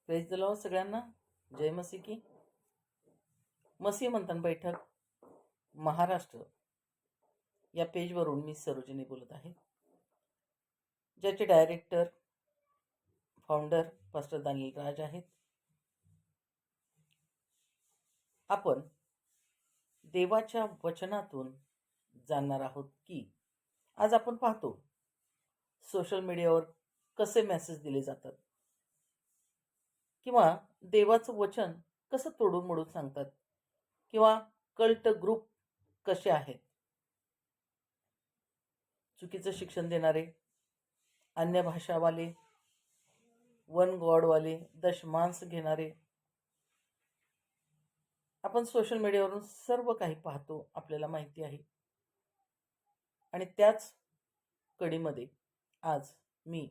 Praise the Lord सगळ्यांना. जय मसी की. मसीह मंथन बैठक महाराष्ट्र या पेजवरून मी सरोजिनी बोलत आहे, ज्याचे डायरेक्टर फाउंडर पास्टर दानियल राज आहेत. आपण देवाच्या वचनातून जाणणार आहोत की आज आपण पाहतो सोशल मीडियावर कसे मेसेज दिले जातात किंवा देवाचं वचन कसं तोडून मोडून सांगतात किंवा कल्ट ग्रुप कसे आहेत, चुकीचं शिक्षण देणारे, अन्य भाषावाले, वन गॉडवाले, दशमांस घेणारे. आपण सोशल मीडियावरून सर्व काही पाहतो, आपल्याला माहिती आहे. आणि त्याच कडीमध्ये आज मी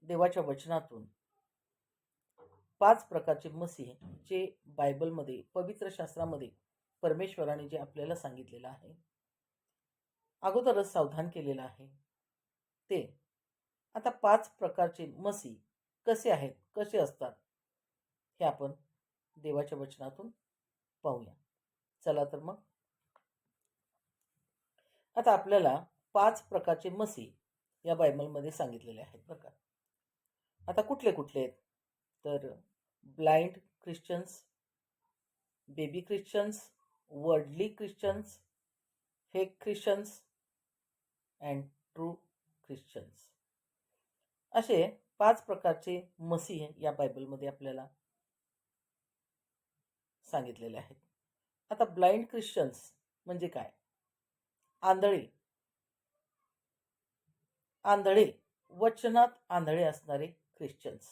देवाच्या वचनातून 5 प्रकारचे मसीह जे बायबलमध्ये, पवित्र शास्त्रामध्ये परमेश्वराने जे आपल्याला सांगितलेलं आहे, अगोदरच सावधान केलेलं आहे, ते आता 5 प्रकारचे मसीह कसे आहेत, कसे असतात, हे आपण देवाच्या वचनातून पाहूया. चला तर मग आता आपल्याला 5 प्रकारचे मसीह या बायबलमध्ये सांगितलेले आहेत बरं का. आता कुठले कुठले आहेत तर blind Christians, baby Christians, worldly Christians, fake Christians and true Christians, असे 5 प्रकारचे मसीह या बायबलमध्ये आपल्याला सांगितलेले आहेत. आता ब्लाइंड ख्रिश्चन्स म्हणजे काय? आंधळे, आंधळे, वचनात आंधळे असणारे ख्रिश्चन्स.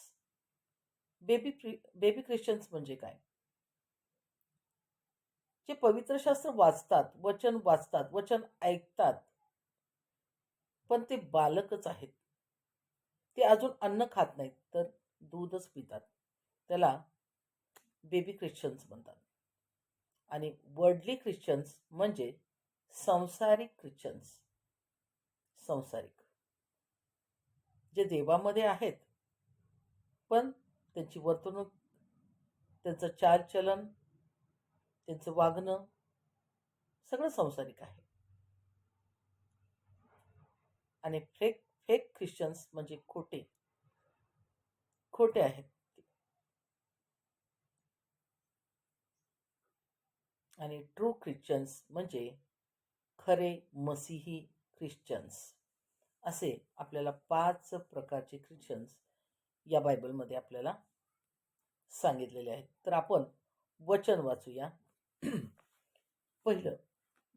बेबी ख्रिश्चन्स म्हणजे काय? जे पवित्र शास्त्र वाचतात, वचन वाचतात, वचन ऐकतात, पण ते बालकच आहेत. ते अजून अन्न खात नाहीत, तर दूधच पितात. त्याला बेबी ख्रिश्चन्स म्हणतात. आणि वर्ल्डली ख्रिश्चन्स म्हणजे संसारिक ख्रिश्चन्स. संसारिक, जे देवामध्ये आहेत, पण त्यांची वर्तणूक, त्यांचं चालचलन, त्यांचं वागणं सगळं संसारिक आहे. आणि फेक फेक ख्रिश्चन्स म्हणजे खोटे, खोटे आहेत. आणि ट्रू ख्रिश्चन्स म्हणजे खरे मसीही ख्रिश्चन्स. असे आपल्याला 5 प्रकारचे ख्रिश्चन्स या बायबलमध्ये आपल्याला सांगितलेले आहेत. तर आपण वचन वाचूया. पहिलं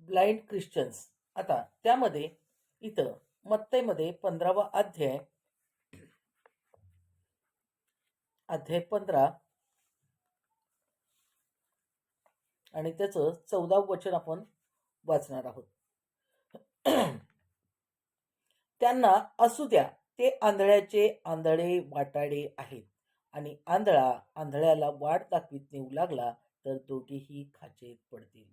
ब्लाइंड ख्रिश्चन्स. आता त्यामध्ये इथं मत्तैमध्ये 15वा अध्याय 15 आणि त्याचं 14वं वचन आपण वाचणार आहोत. त्यांना असू द्या, ते आंधळ्याचे आंधळे वाटाडे आहेत, आणि आंधळा आंधळ्याला वाट दाखवीत नेऊ लागला तर दोघेही खाचेत पडतील.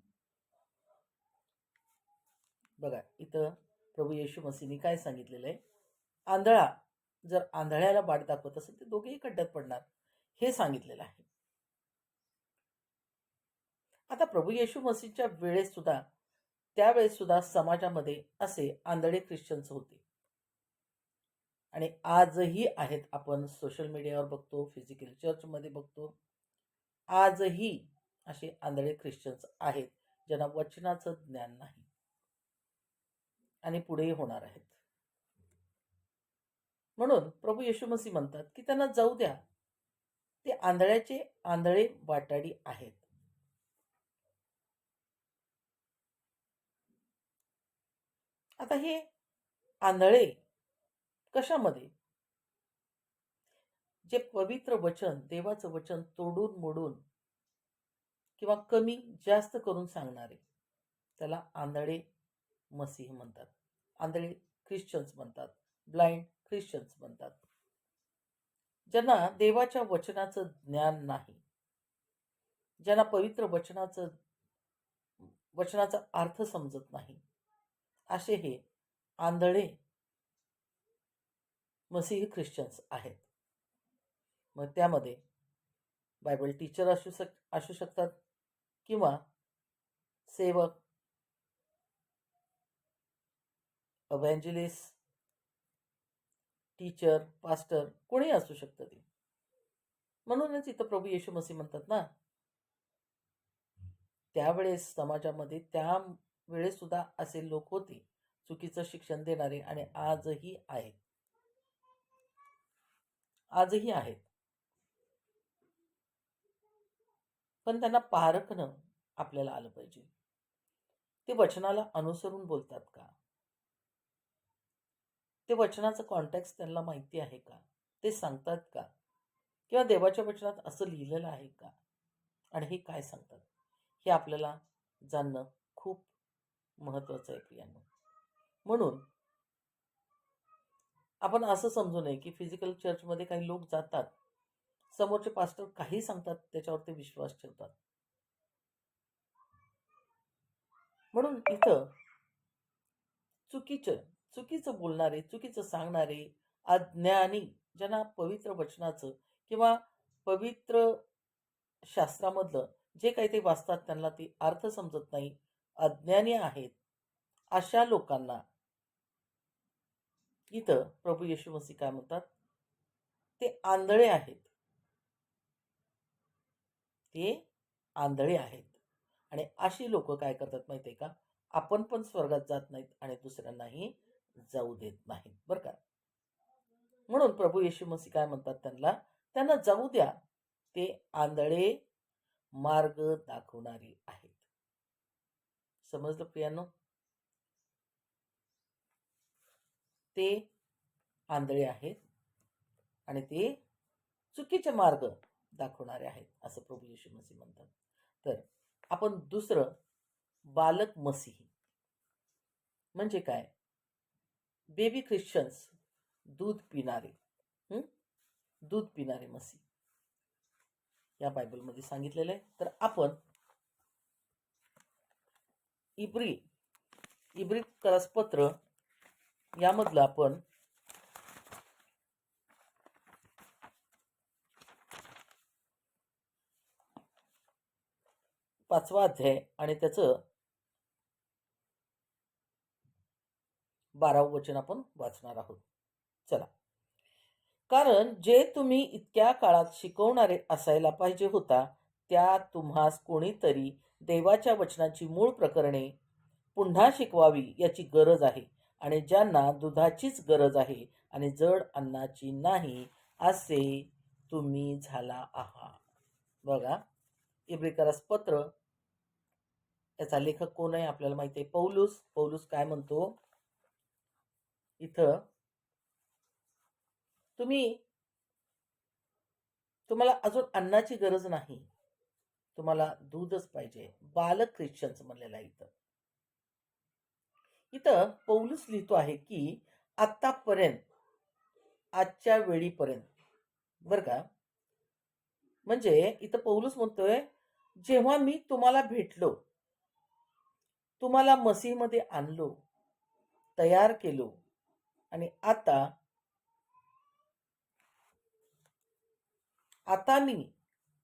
बघा, इथं प्रभू येशू मसीहने काय सांगितलेलं आहे? आंधळा जर आंधळ्याला वाट दाखवत असेल तर दोघेही खड्ड्यात पडणार, हे सांगितलेलं आहे. आता प्रभू येशू मसीहच्या वेळेस सुद्धा, त्यावेळेस सुद्धा समाजामध्ये असे आंधळे ख्रिश्चन्स होते आणि आजही आहेत. आपण सोशल मीडियावर बघतो, फिजिकल चर्चमध्ये बघतो, आजही असे आंधळे ख्रिश्चन्स आहेत ज्यांना वचनाचं ज्ञान नाही आणि पुढेही होणार आहेत. म्हणून प्रभू येशू मसीह म्हणतात की त्यांना जाऊ द्या, ते आंधळ्याचे आंधळे वाटाडी आहेत. आता हे आंधळे कशामध्ये? जे पवित्र वचन, देवाचं वचन तोडून मोडून किंवा कमी जास्त करून सांगणारे, त्याला आंधळे मसीह म्हणतात, आंधळे ख्रिश्चन्स म्हणतात, ब्लाइंड ख्रिश्चन्स म्हणतात. ज्यांना देवाच्या वचनाचं ज्ञान नाही, ज्यांना पवित्र वचनाचा अर्थ समजत नाही, असे हे आंधळे मसीही ख्रिश्चन्स आहेत. मग त्यामध्ये बायबल टीचर असू शकतात किंवा सेवक, अव्हँजलिस्ट, टीचर, पास्टर कोणी असू शकतं ते. म्हणूनच इथं प्रभू येशू मसीह म्हणतात ना, त्यावेळेस समाजामध्ये त्या वेळेस सुद्धा असे लोक होते चुकीचं शिक्षण देणारे, आणि आजही आहेत. आजही आहेत. पण त्यांना पारखणं आपल्याला आलं पाहिजे. ते वचनाला अनुसरून बोलतात का? ते वचनाचं कॉन्टेक्स्ट त्यांना माहिती आहे का? ते सांगतात का? किंवा देवाच्या वचनात असं लिहिलेलं आहे का? आणि हे काय सांगतात? हे आपल्याला जाणणं खूप महत्त्वाचं आहे प्रियांनो. म्हणून आपण असं समजू नये की फिजिकल चर्चमध्ये काही लोक जातात, समोरचे पास्टर काही सांगतात त्याच्यावर ते विश्वास ठेवतात. म्हणून इथं चुकीचं बोलणारे, चुकीचं सांगणारे, अज्ञानी, ज्यांना पवित्र वचनाचं किंवा पवित्र शास्त्रामधलं जे काही ते वाचतात त्यांना ते अर्थ समजत नाही, अज्ञानी आहेत, अशा लोकांना इथं प्रभू येशू मसीह काय म्हणतात? ते आंधळे आहेत. ते आंधळे आहेत. आणि अशी लोक काय करतात माहिती आहे का? आपण पण स्वर्गात जात नाहीत आणि दुसऱ्यांनाही जाऊ देत नाहीत, बरं का? म्हणून प्रभू येशू मसीह काय म्हणतात त्यांना जाऊ द्या. ते आंधळे मार्ग दाखवणारे आहेत. समजलं प्रियांनो? ते आंधळे आहेत आणि ते चुकीचे मार्ग दाखवणारे आहेत, असं प्रभू येशू मसीह म्हणतात. तर आपण दुसरं, बालक मसीही म्हणजे काय? बेबी ख्रिश्चन्स, दूध पिणारे, दूध पिणारे मसीह या बायबलमध्ये सांगितलेलं आहे. तर आपण इब्री करसपत्र यामधलं आपण 5वा अध्याय आणि त्याचं 12वं वचन आपण वाचणार आहोत. चला. कारण जे तुम्ही इतक्या काळात शिकवणारे असायला पाहिजे होता, त्या तुम्हास कोणीतरी देवाच्या वचनाची मूळ प्रकरणे पुन्हा शिकवावी याची गरज आहे. आणि ज्यांना दुधाचीच गरज आहे आणि जड अन्नाची नाही, असे तुम्ही झाला आहात. बघा, इब्रिकरस पत्र याचा लेखक कोण आहे आपल्याला माहिती आहे, पौलुस. पौलुस काय म्हणतो इथं? तुम्हाला अजून अन्नाची गरज नाही, तुम्हाला दूधच पाहिजे. बालक ख्रिश्चन्स म्हणलेला आहे इथं. इथं पौलुस लिहितो आहे की आतापर्यंत, आजच्या वेळीपर्यंत, बर का? म्हणजे इथं पौलुस म्हणतोय, जेव्हा मी तुम्हाला भेटलो, तुम्हाला मसीहमध्ये आणलो, तयार केलो, आणि आता मी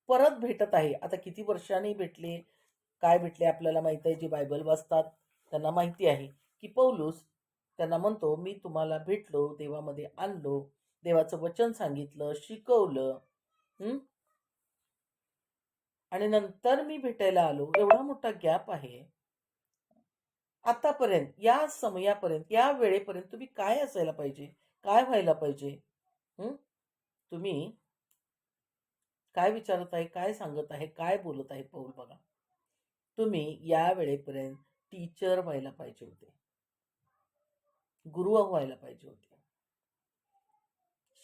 परत भेटत आहे. आता किती वर्षांनी भेटले, काय भेटले आपल्याला माहित आहे. जी बायबल वाचतात त्यांना माहिती आहे की पौलुस त्यांना म्हणतो, मी तुम्हाला भेटलो, देवामध्ये आणलो, देवाचं वचन सांगितलं, शिकवलं, आणि नंतर मी भेटायला आलो. एवढा मोठा गॅप आहे. आतापर्यंत, या समयापर्यंत, या वेळेपर्यंत तुम्ही काय असायला पाहिजे, काय व्हायला पाहिजे? तुम्ही काय विचारत आहे, काय सांगत आहे, काय बोलत आहे पौल? बघा, तुम्ही या वेळेपर्यंत टीचर व्हायला पाहिजे होते, गुरु व्हायला पाहिजे होते,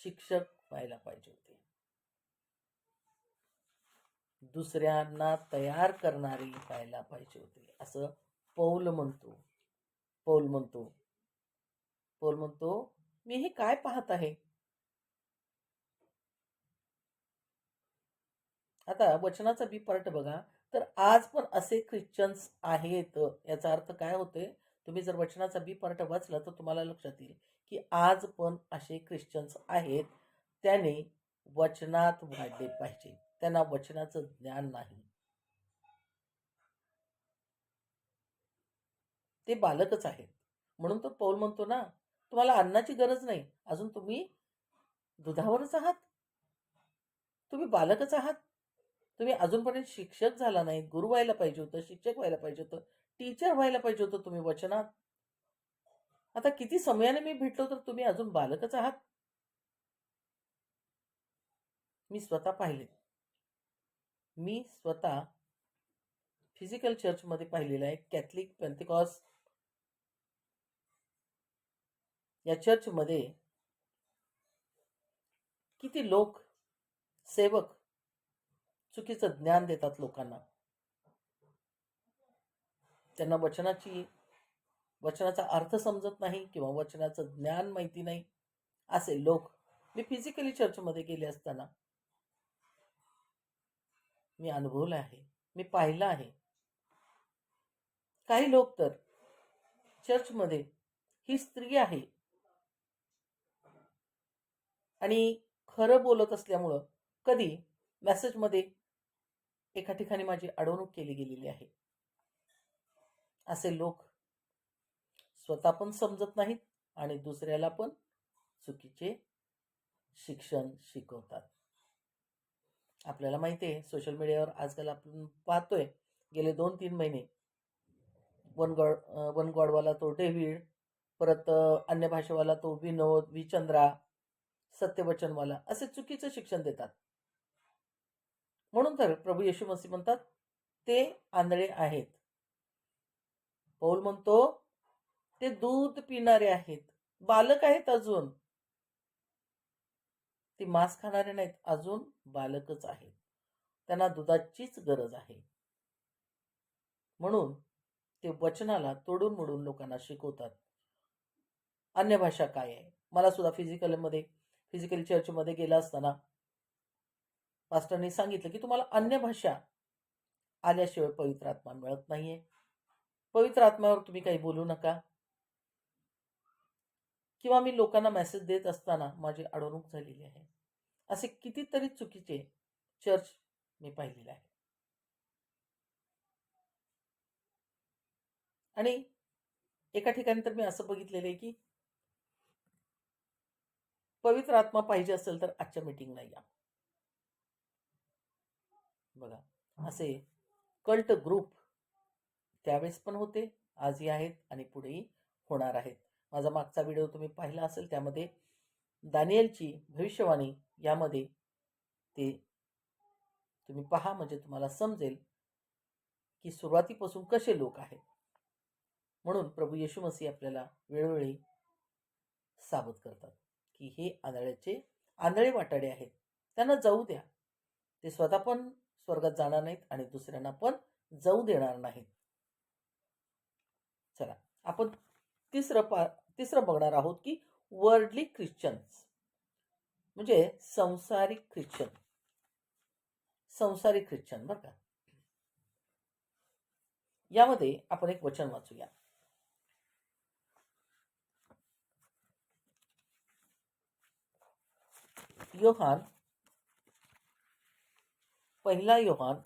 शिक्षक व्हायला पाहिजे होते, दुसऱ्यांना तयार करणारी व्हायला पाहिजे होते, असं पौल म्हणतो. पौल म्हणतो, मी हे काय पाहत आहे? आता वचनाचा बी पार्ट बघा. तर आज पण असे ख्रिश्चन्स आहेत. याचा अर्थ काय होते? तुम्ही जर वचनाचा बी पार्ट वाचला तर तुम्हाला लक्षात येईल की आज पण असे ख्रिश्चन्स आहेत. त्याने वचनात वाढले पाहिजे. त्यांना वचनाचं ज्ञान नाही. ते बालकच आहेत. म्हणून तो पौल म्हणतो ना, तुम्हाला अन्नाची गरज नाही. अजून तुम्ही दुधावरच आहात. तुम्ही बालकच आहात. तुम्ही अजूनपर्यंत शिक्षक झाला नाही. गुरु व्हायला पाहिजे होतं, शिक्षक व्हायला पाहिजे होतं, टीचर व्हायला पाहिजे होतं तुम्ही वचनात. आता किती समयाने मी भेटलो तर तुम्ही अजून बालकच आहात. मी स्वतः पाहिले. मी स्वतः फिजिकल चर्चमध्ये पाहिलेलं आहे. कॅथलिक पेंतिकॉस्ट या चर्चमध्ये किती लोक, सेवक चुकीचं ज्ञान देतात लोकांना. त्यांना वचनाचा अर्थ समजत नाही किंवा वचनाचं ज्ञान माहिती नाही. असे लोक मी फिजिकली चर्चमध्ये गेले असताना मी अनुभवलं आहे. मी पाहिलं आहे. काही लोक तर चर्चमध्ये ही स्त्री आहे आणि खरं बोलत असल्यामुळं कधी मेसेजमध्ये एका ठिकाणी माझी अडवणूक केली गेलेली आहे. असे लोक स्वतः पण समजत नाहीत आणि दुसऱ्याला पण चुकीचे शिक्षण शिकवतात. आपल्याला माहिती आहे, सोशल मीडियावर आजकाल आपण पाहतोय गेले 2-3 महिने वन गॉडवाला तो डेव्हिड, परत अन्य भाषेवाला तो विनोद, विचंद्रा, सत्यवचनवाला असे चुकीचं शिक्षण देतात. म्हणून तर प्रभू येशू मसीह म्हणतात ते आंधळे आहेत. पौल म्हणतो ते दूध पिणारे आहेत, बालक आहेत अजून. ते मांस खाणारे नाहीत, अजून बालकच आहेत. त्यांना दुधाचीच गरज आहे. म्हणून ते वचनाला तोडून मोडून लोकांना शिकवतात. अन्य भाषा काय आहे? मला सुद्धा फिजिकल चर्चमध्ये गेला असताना पास्टरनी सांगितलं की तुम्हाला अन्य भाषा आल्याशिवाय पवित्र आत्मा मिळत नाहीये. पवित्र आत्म्यावर तुम्ही काही बोलू नका. किंवा मी लोकांना मेसेज देत असताना माझी अडवणूक झालेली आहे. असे कितीतरी चुकीचे चर्च मी पाहिलेले आहे. आणि एका ठिकाणी तर मी असं बघितलेलं आहे की पवित्र आत्मा पाहिजे असेल तर आजच्या मीटिंगला या. बघा, असे कल्ट ग्रुप त्यावेळेस पण होते, आजही आहेत आणि पुढेही होणार आहेत. माझा मागचा व्हिडिओ तुम्ही पाहिला असेल, त्यामध्ये दानिएलची भविष्यवाणी यामध्ये ते तुम्ही पहा, म्हणजे तुम्हाला समजेल की सुरुवातीपासून कसे लोक आहेत. म्हणून प्रभू येशू मसीह आपल्याला वेळोवेळी सावध करतात की हे आंधळे वाटाडे आहेत, त्यांना जाऊ द्या. ते स्वतः पण स्वर्गात जाणार नाहीत आणि दुसऱ्यांना पण जाऊ देणार नाहीत. चला, आपण तिसरं बघणार आहोत की वर्ल्डली ख्रिश्चन्स म्हणजे संसारिक ख्रिश्चन बरं का. यामध्ये आपण एक वचन वाचूया. पहिला योहान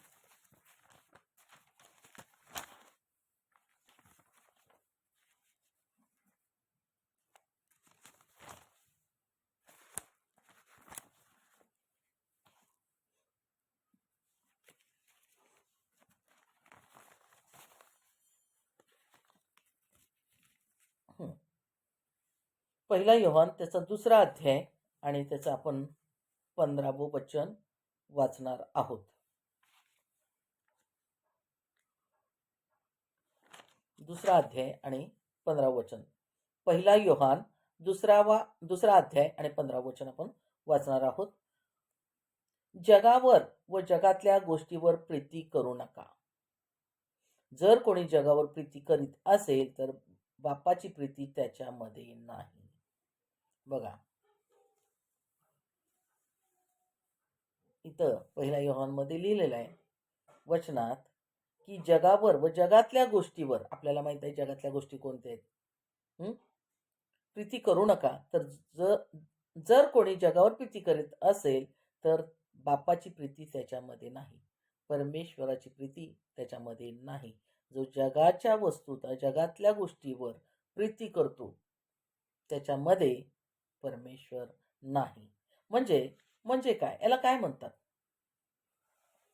1 त्याचा 2रा अध्याय आणि त्याचं आपण 15वं वचन वाचणार आहोत. 2रा अध्याय आणि 15वं वचन. 1 योहान 2रा अध्याय आणि 15वं वचन आपण वाचणार आहोत. जगावर व जगातल्या गोष्टीवर प्रीती करू नका. जर कोणी जगावर प्रीती करीत असेल तर बापाची प्रीती त्याच्यामध्ये नाही. बघा, इथं 1 योहानमध्ये लिहिलेलं आहे वचनात की जगावर व जगातल्या गोष्टीवर, आपल्याला माहित आहे जगातल्या गोष्टी कोणत्या आहेत, प्रीती करू नका. तर जर कोणी जगावर प्रीती करीत असेल तर बापाची प्रीती त्याच्यामध्ये नाही, परमेश्वराची प्रीती त्याच्यामध्ये नाही. जो जगाच्या वस्तूत जगातल्या गोष्टीवर प्रीती करतो त्याच्यामध्ये परमेश्वर नाही. म्हणजे म्हणजे काय, याला काय म्हणतात,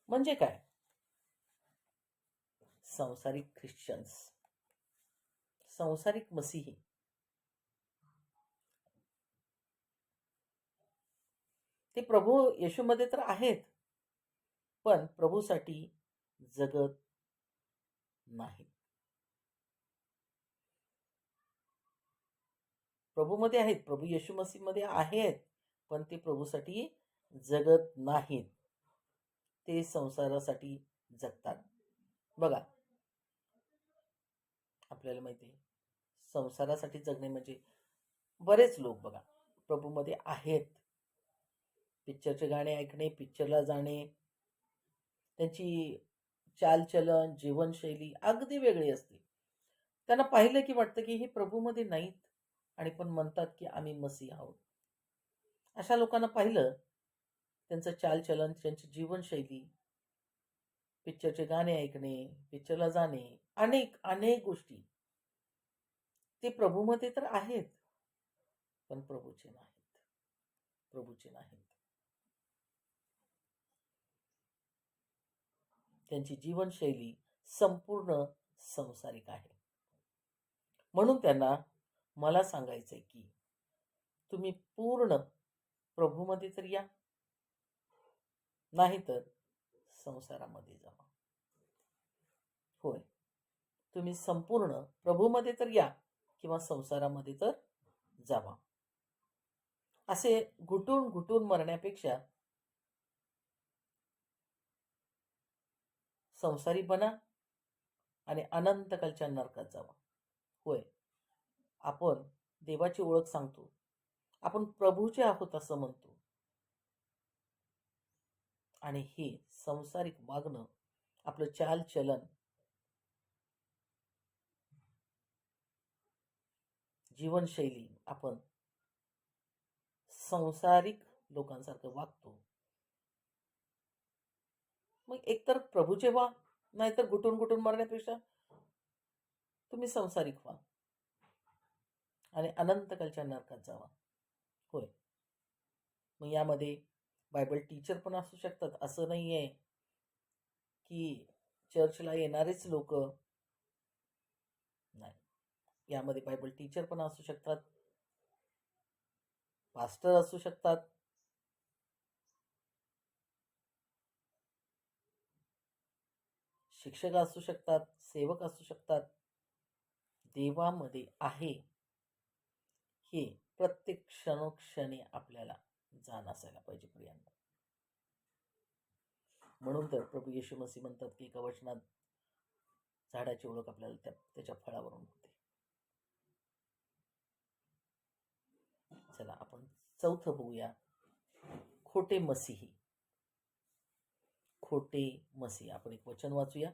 म्हणजे काय? संसारिक ख्रिश्चन्स, संसारिक मसीही. ते प्रभू येशूमध्ये तर आहेत, पण प्रभूसाठी जगत नाही. प्रभूमध्ये आहेत, प्रभू येशू मसीहमध्ये आहेत, पण ते प्रभूसाठी जगत नाहीत. ते संसारासाठी जगतात. बघा, आपल्याला माहिती आहे, संसारासाठी जगणे म्हणजे बरेच लोक बघा प्रभूमध्ये आहेत. पिक्चरचे गाणे ऐकणे, पिक्चरला जाणे, त्यांची चालचलन, जीवनशैली अगदी वेगळी असते. त्यांना पाहिलं की वाटतं की हे प्रभूमध्ये नाहीत आणि पण म्हणतात की आम्ही मसीह आहोत. अशा लोकांना पाहिलं, त्यांचं चालचलन, त्यांची जीवनशैली, पिक्चरचे गाणे ऐकणे, पिक्चरला जाणे, अनेक अनेक गोष्टी, ते प्रभूमध्ये तर आहेत, पण प्रभूचे नाहीत. प्रभूचे नाहीत. त्यांची जीवनशैली संपूर्ण संसारिक आहे. म्हणून त्यांना मला सांगायचंय की तुम्ही पूर्ण प्रभूमध्ये तर या, नाहीतर संसारामध्ये जावा. होय, तुम्ही संपूर्ण प्रभूमध्ये तर या किंवा संसारामध्ये तर जावा. असे घुटून घुटून मरण्यापेक्षा संसारी बना आणि अनंतकालच्या नरकात जावा. होय, आपण देवाची ओळख सांगतो, आपण प्रभूचे आहोत असं म्हणतो, आणि हे संसारिक वागणं, आपलं चालचलन, जीवनशैली, आपण संसारिक लोकांसारखं वागतो. मग एकतर प्रभूचे व्हा, नाहीतर घुटून घुटून मरण्यापेक्षा तुम्ही संसारिक व्हा आणि अनंतकालच्या नरकात जावा. होय, मग यामध्ये बायबल टीचर पण असू शकतात. असं नाही आहे की चर्चला येणारेच लोक नाही. यामध्ये बायबल टीचर पण असू शकतात, पास्टर असू शकतात, शिक्षक असू शकतात, सेवक असू शकतात. देवामध्ये आहे हे प्रत्येक क्षणोक्षणी आपल्याला जाण असायला पाहिजे प्रियांनो. म्हणून तर प्रभू येशू मसीह म्हणतात की एका वचनात, झाडाची ओळख आपल्याला त्याच्या फळावरून होते. चला आपण चौथं बघूया, खोटे मसीही. खोटे मसीही. आपण एक वचन वाचूया.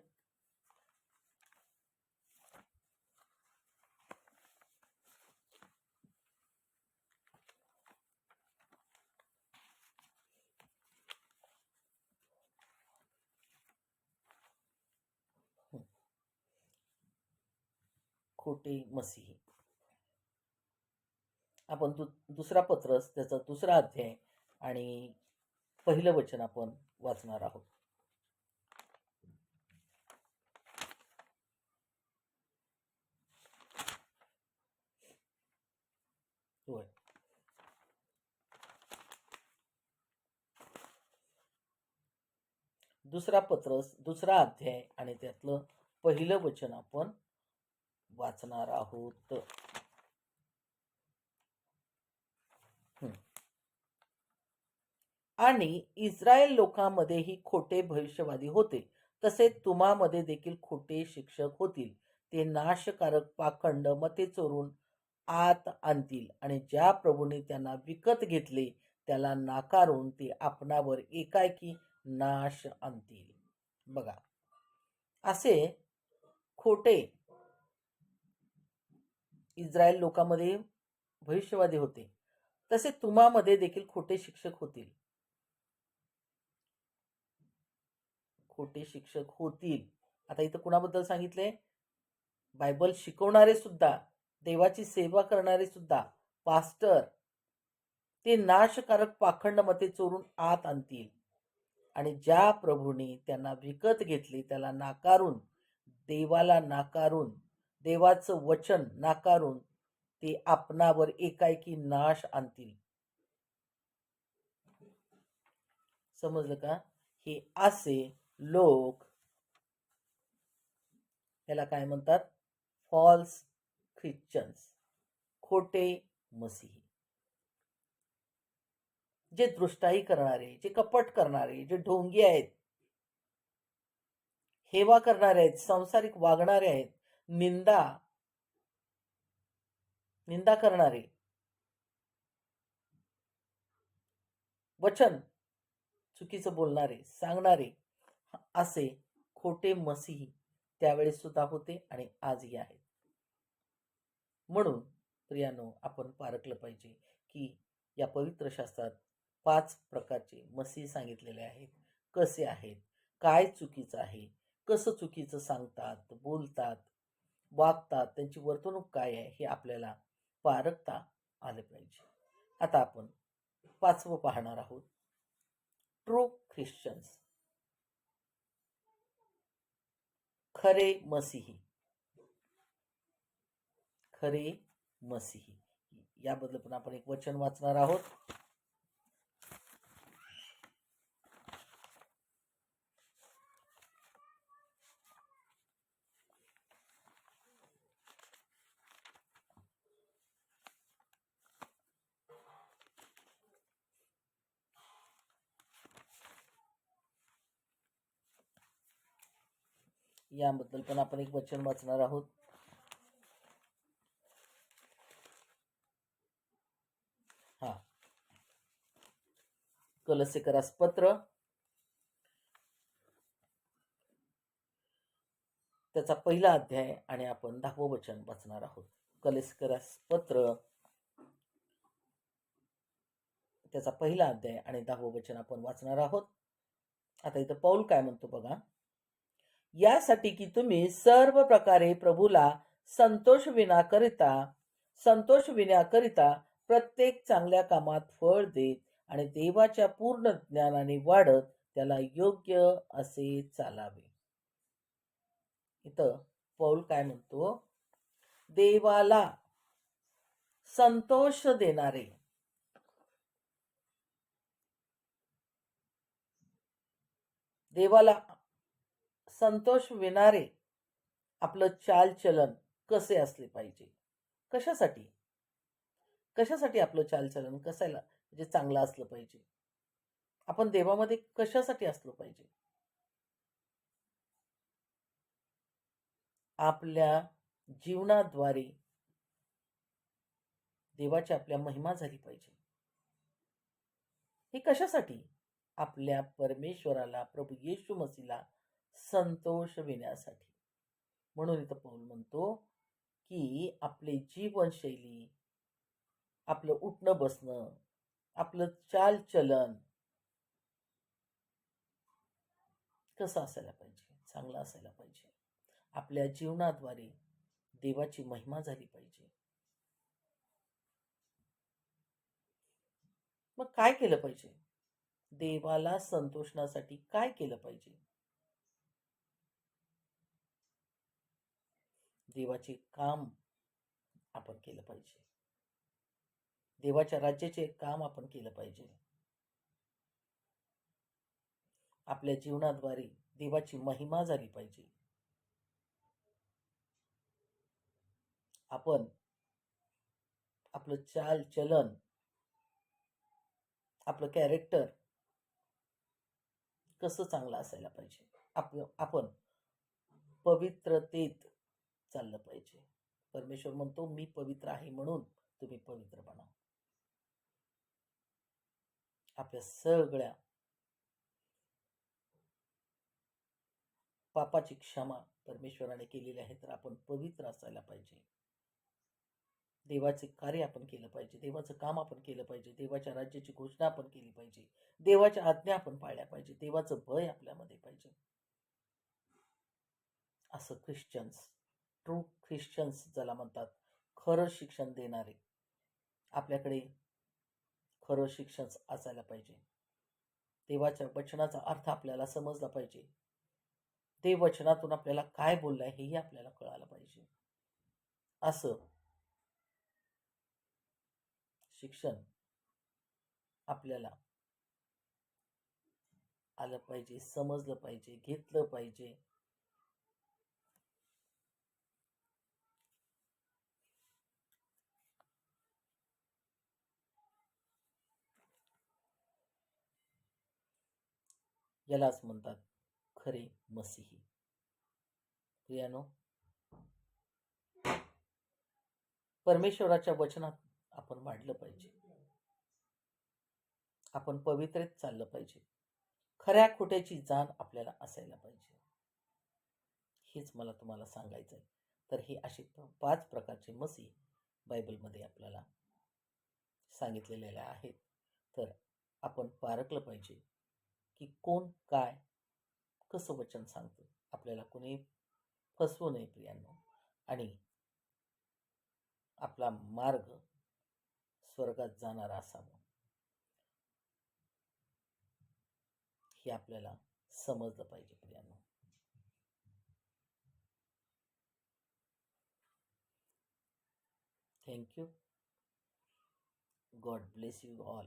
खोटे मसीही. आपण दुसरा पत्रस, त्याचा दुसरा अध्याय आणि पहिलं वचन आपण वाचणार आहोत. होय, दुसरा पत्रस, दुसरा अध्याय आणि त्यातलं पहिलं वचन आपण वाचणार आहोत. आणि इस्रायल लोकांमध्येही खोटे भविष्यवादी होते, तसे तुम्हामध्ये देखील खोटे शिक्षक होतील. ते नाशकारक पाखंड मते चोरून आत आणतील, आणि ज्या प्रभूने त्यांना विकत घेतले त्याला नाकारून ते आपणावर एकाएकी नाश आणतील. बघा, असे खोटे इस्रायल लोकांमध्ये भविष्यवादी होते, तसे तुम्हामध्ये देखील खोटे शिक्षक होतील. खोटे शिक्षक होतील. आता इथं कुणाबद्दल सांगितले? बायबल शिकवणारे सुद्धा, देवाची सेवा करणारे सुद्धा, पास्टर, ते नाशकारक पाखंड मते चोरून आत आणतील. आणि ज्या प्रभूने त्यांना विकत घेतले, त्याला नाकारून, देवाला नाकारून, देवाचं वचन नाकारून ते आपणावर एकाएकी नाश आणतील. समजलं का? हे असे लोक, याला काय म्हणतात? फॉल्स ख्रिश्चन्स, खोटे मसीही. जे दृष्टाई करणारे, जे कपट करणारे, जे ढोंगी आहेत, हेवा करणारे आहेत, सांसारिक वागणारे आहेत, निंदा करणारे, वचन चुकीचं बोलणारे, सांगणारे, असे खोटे मसीही त्यावेळेस सुद्धा होते आणि आजही आहेत. म्हणून प्रियानो, आपण पारखलं पाहिजे की या पवित्र शास्त्रात 5 प्रकारचे मसीह सांगितलेले आहेत. कसे आहेत, काय चुकीचं आहे, कसं चुकीचं सांगतात, बोलतात, वागतात, त्यांची वर्तणूक काय आहे, हे आपल्याला पारखता आलं पाहिजे. आता आपण 5वं पाहणार आहोत, ट्रू ख्रिश्चन्स, खरे मसीही. खरे मसीही याबद्दल पण आपण एक वचन वाचणार आहोत. याबद्दल पण आपण एक वचन वाचणार आहोत. हा, कलसीकरास पत्र, त्याचा पहिला अध्याय आणि आपण 10वं वचन वाचणार आहोत. कलसीकरास पत्र, त्याचा पहिला अध्याय आणि 10वं वचन आपण वाचणार आहोत. आता इथं पौल काय म्हणतो बघा. यासाठी की तुम्ही सर्व प्रकारे प्रभूला संतोष विण्याकरिता प्रत्येक चांगल्या कामात फळ देत आणि देवाच्या पूर्ण ज्ञानाने वाढत त्याला योग्य असे चालावे. इथं पौल काय म्हणतो, देवाला संतोष देणारे, देवाला संतोष विणारे आपलं चालचलन कसे असले पाहिजे. कशासाठी आपलं चालचलन कसायला म्हणजे चांगलं असलं पाहिजे. आपण देवामध्ये कशासाठी असलो पाहिजे. आपल्या जीवनाद्वारे देवाची आपल्या महिमा झाली पाहिजे. हे कशासाठी? आपल्या परमेश्वराला, प्रभू येशू मसीला संतोष विण्यासाठी. म्हणून इथं पौल म्हणतो की आपली जीवनशैली, आपलं उठणं बसणं, आपलं चालचलन कसं असायला पाहिजे, चांगलं असायला पाहिजे. आपल्या जीवनाद्वारे देवाची महिमा झाली पाहिजे. मग काय केलं पाहिजे? देवाला संतोषण्यासाठी काय केलं पाहिजे? देवाचे काम आपण केलं पाहिजे. देवाच्या राज्याचे काम आपण केलं पाहिजे. आपल्या जीवनाद्वारे देवाची महिमा झाली पाहिजे. आपण आपलं चालचलन, आपलं कॅरेक्टर कसं चांगलं असायला पाहिजे. आपण पवित्रतेत चाललं पाहिजे. परमेश्वर म्हणतो, मी पवित्र आहे म्हणून तुम्ही पवित्र बना. आपल्या सगळ्या पापाची क्षमा परमेश्वराने केलेली आहे, तर आपण पवित्र असायला पाहिजे. देवाचे कार्य आपण केलं पाहिजे, देवाचं काम आपण केलं पाहिजे, देवाच्या राज्याची घोषणा आपण केली पाहिजे, देवाच्या आज्ञा आपण पाळल्या पाहिजे, देवाचं भय आपल्यामध्ये पाहिजे. असं ख्रिश्चन्स, ट्रू ख्रिश्चन्स ज्याला म्हणतात, खरं शिक्षण देणारे, आपल्याकडे खरं शिक्षण असायला पाहिजे. देवाच्या वचनाचा अर्थ आपल्याला समजला पाहिजे. ते वचनातून आपल्याला काय बोललंय हेही आपल्याला कळायला पाहिजे. असं शिक्षण आपल्याला आलं पाहिजे, समजलं पाहिजे, घेतलं पाहिजे. यालाच म्हणतात खरे मसीही. प्रियानो, परमेश्वराच्या वचनात आपण वाढलं पाहिजे. आपण पवित्रेत चाललं पाहिजे. खऱ्या खोट्याची जाण आपल्याला असायला पाहिजे. हेच मला तुम्हाला सांगायचं आहे. तर हे असे 5 प्रकारचे मसीह बायबलमध्ये आपल्याला सांगितलेले आहेत. तर आपण पारखलं पाहिजे की कोण काय कसं वचन सांगतं. आपल्याला कोणी फसवू नये प्रियांनो. आणि आपला मार्ग स्वर्गात जाणारा असावा हे आपल्याला समजलं पाहिजे प्रियांनो. Thank you. God bless you all.